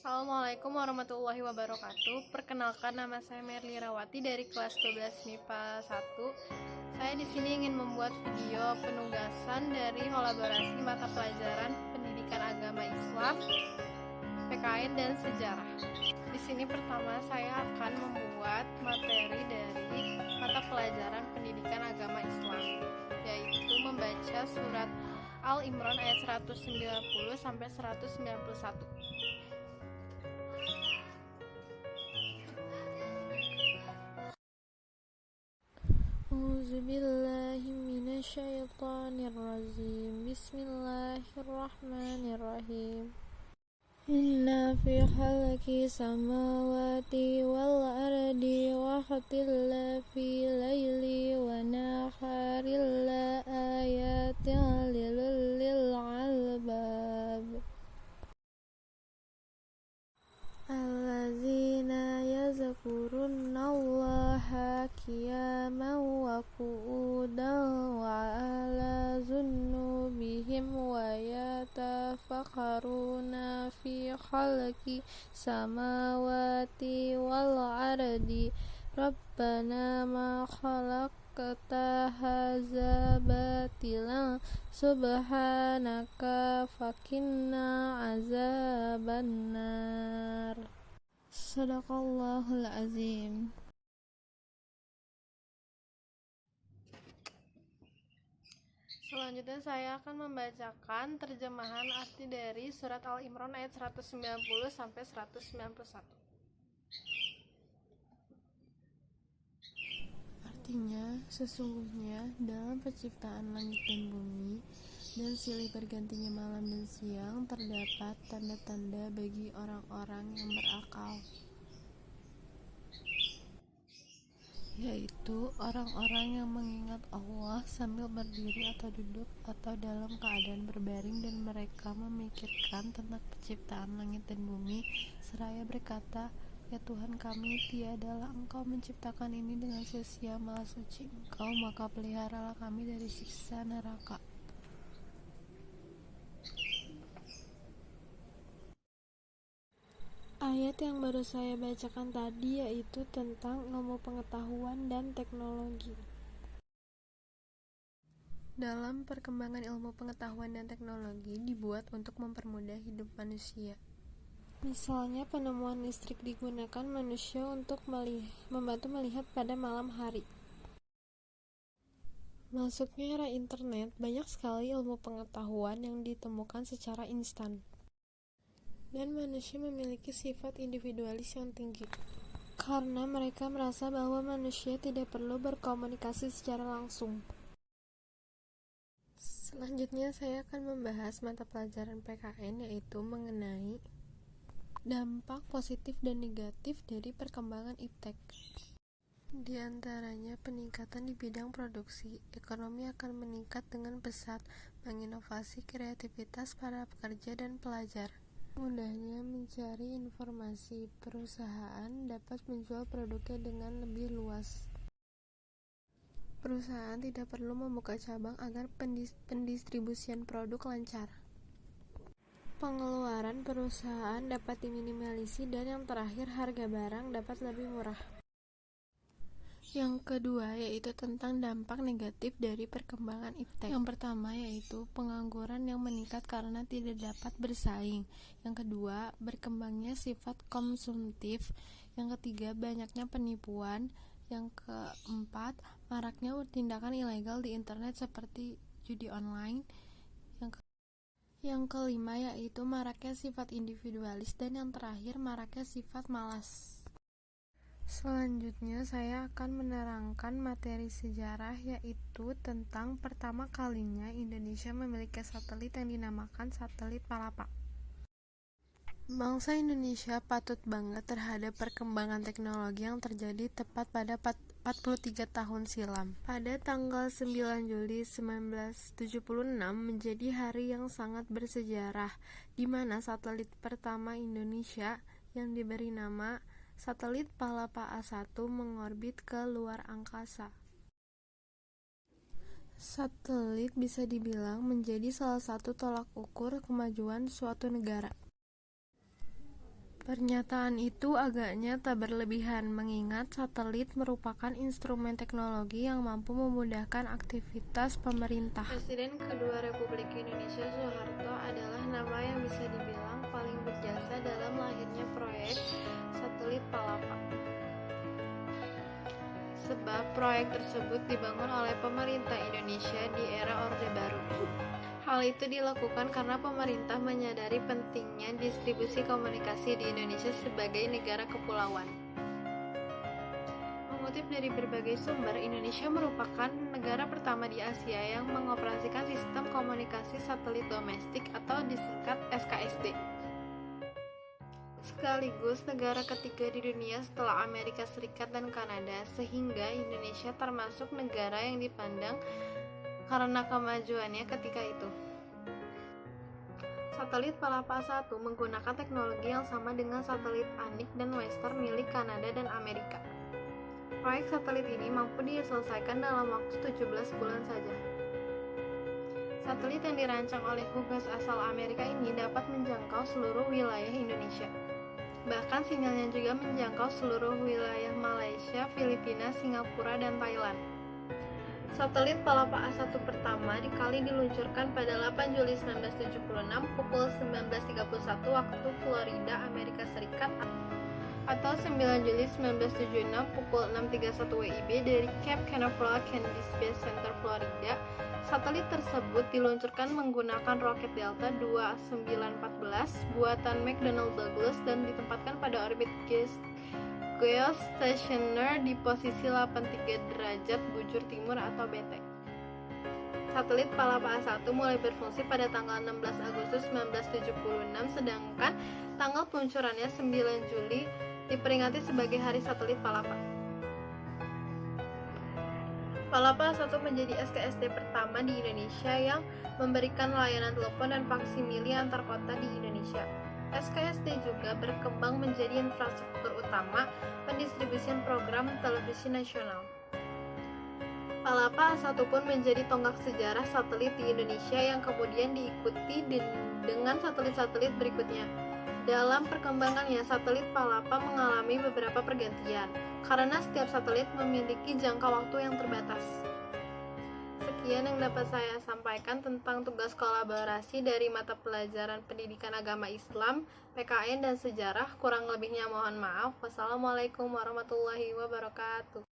Assalamualaikum warahmatullahi wabarakatuh. Perkenalkan, nama saya Merly Rawati dari kelas 12 MIPA 1. Saya di sini ingin membuat video penugasan dari kolaborasi mata pelajaran Pendidikan Agama Islam, PKN dan Sejarah. Di sini pertama saya akan membuat materi dari mata pelajaran Pendidikan Agama Islam, yaitu membaca surat Al-Imran ayat 190 sampai 191. A'udzubillahiminasyaitonirrajim. Bismillahirrahmanirrahim. Inna fi khalqi samawati wal ardi wa ikhtilafi laili wa nahari la ayatin lil albab allazina yazkurunallaha qiyaman wa qu'udan wa ala junubihim wa yatafakkaruna fi khalqi samawati wal ardi rabbana ma khalaqta hadza batilan subhanaka fakinna azabannar. Sadaqallahul azim. Selanjutnya saya akan membacakan terjemahan arti dari surat Al-Imran ayat 190 sampai 191. Artinya, sesungguhnya dalam penciptaan langit dan bumi dan silih bergantinya malam dan siang terdapat tanda-tanda bagi orang-orang yang berakal, yaitu orang-orang yang mengingat Allah sambil berdiri atau duduk atau dalam keadaan berbaring, dan mereka memikirkan tentang penciptaan langit dan bumi seraya berkata, ya Tuhan kami, tiadalah Engkau menciptakan ini dengan sia-sia, maha suci Engkau, maka peliharalah kami dari siksa neraka. Ayat yang baru saya bacakan tadi yaitu tentang ilmu pengetahuan dan teknologi. Dalam perkembangan ilmu pengetahuan dan teknologi dibuat untuk mempermudah hidup manusia. Misalnya penemuan listrik digunakan manusia untuk membantu melihat pada malam hari. Masuknya era internet, banyak sekali ilmu pengetahuan yang ditemukan secara instan. Dan manusia memiliki sifat individualis yang tinggi, karena mereka merasa bahwa manusia tidak perlu berkomunikasi secara langsung. Selanjutnya saya akan membahas mata pelajaran PKN, yaitu mengenai dampak positif dan negatif dari perkembangan iptek. Di antaranya peningkatan di bidang produksi, ekonomi akan meningkat dengan pesat, menginovasi kreativitas para pekerja dan pelajar. Mudahnya mencari informasi, perusahaan dapat menjual produknya dengan lebih luas. Perusahaan tidak perlu membuka cabang agar pendistribusian produk lancar. Pengeluaran perusahaan dapat diminimalisasi, dan yang terakhir harga barang dapat lebih murah. Yang kedua yaitu tentang dampak negatif dari perkembangan iptek. Yang pertama yaitu pengangguran yang meningkat karena tidak dapat bersaing. Yang kedua, berkembangnya sifat konsumtif. Yang ketiga, banyaknya penipuan. Yang keempat, maraknya tindakan ilegal di internet seperti judi online. Yang kelima yaitu maraknya sifat individualis, dan yang terakhir maraknya sifat malas. Selanjutnya saya akan menerangkan materi sejarah, yaitu tentang pertama kalinya Indonesia memiliki satelit yang dinamakan satelit Palapa. Bangsa Indonesia patut bangga terhadap perkembangan teknologi yang terjadi tepat pada 43 tahun silam. Pada tanggal 9 Juli 1976 menjadi hari yang sangat bersejarah, di mana satelit pertama Indonesia yang diberi nama satelit Palapa A1 mengorbit ke luar angkasa. Satelit bisa dibilang menjadi salah satu tolak ukur kemajuan suatu negara. Pernyataan itu agaknya tak berlebihan, mengingat satelit merupakan instrumen teknologi yang mampu memudahkan aktivitas pemerintah. Presiden kedua Republik Indonesia Soeharto adalah nama yang bisa dibilang paling berjasa dalam lahirnya proyek satelit Palapa. Sebab proyek tersebut dibangun oleh pemerintah Indonesia di era Orde Baru. Hal itu dilakukan karena pemerintah menyadari pentingnya distribusi komunikasi di Indonesia sebagai negara kepulauan. Mengutip dari berbagai sumber, Indonesia merupakan negara pertama di Asia yang mengoperasikan sistem komunikasi satelit domestik atau disingkat SKSD. Sekaligus negara ketiga di dunia setelah Amerika Serikat dan Kanada, sehingga Indonesia termasuk negara yang dipandang karena kemajuannya ketika itu. Satelit Palapa 1 menggunakan teknologi yang sama dengan satelit Anik dan Western milik Kanada dan Amerika. Proyek satelit ini mampu diselesaikan dalam waktu 17 bulan saja. Satelit yang dirancang oleh humas asal Amerika ini dapat menjangkau seluruh wilayah Indonesia. Bahkan sinyalnya juga menjangkau seluruh wilayah Malaysia, Filipina, Singapura, dan Thailand. Satelit Palapa A1 pertama kali diluncurkan pada 8 Juli 1976 pukul 19.31 waktu Florida, Amerika Serikat, atau 9 Juli 1976 pukul 6.31 WIB dari Cape Canaveral Kennedy Space Center, Florida. Satelit tersebut diluncurkan menggunakan roket Delta II 914 buatan McDonnell Douglas dan ditempatkan pada orbit geostationer di posisi 83 derajat bujur timur atau BT. Satelit Palapa A1 mulai berfungsi pada tanggal 16 Agustus 1976, sedangkan tanggal peluncurannya 9 Juli diperingati sebagai Hari Satelit Palapa. Palapa A1 menjadi SKSD pertama di Indonesia yang memberikan layanan telepon dan faksimili antar kota di Indonesia. SKSD juga berkembang menjadi infrastruktur utama pendistribusian program televisi nasional. Palapa A1 pun menjadi tonggak sejarah satelit di Indonesia yang kemudian diikuti dengan satelit-satelit berikutnya. Dalam perkembangannya, satelit Palapa mengalami beberapa pergantian, karena setiap satelit memiliki jangka waktu yang terbatas. Sekian yang dapat saya sampaikan tentang tugas kolaborasi dari mata pelajaran Pendidikan Agama Islam, PKN, dan Sejarah. Kurang lebihnya mohon maaf. Wassalamualaikum warahmatullahi wabarakatuh.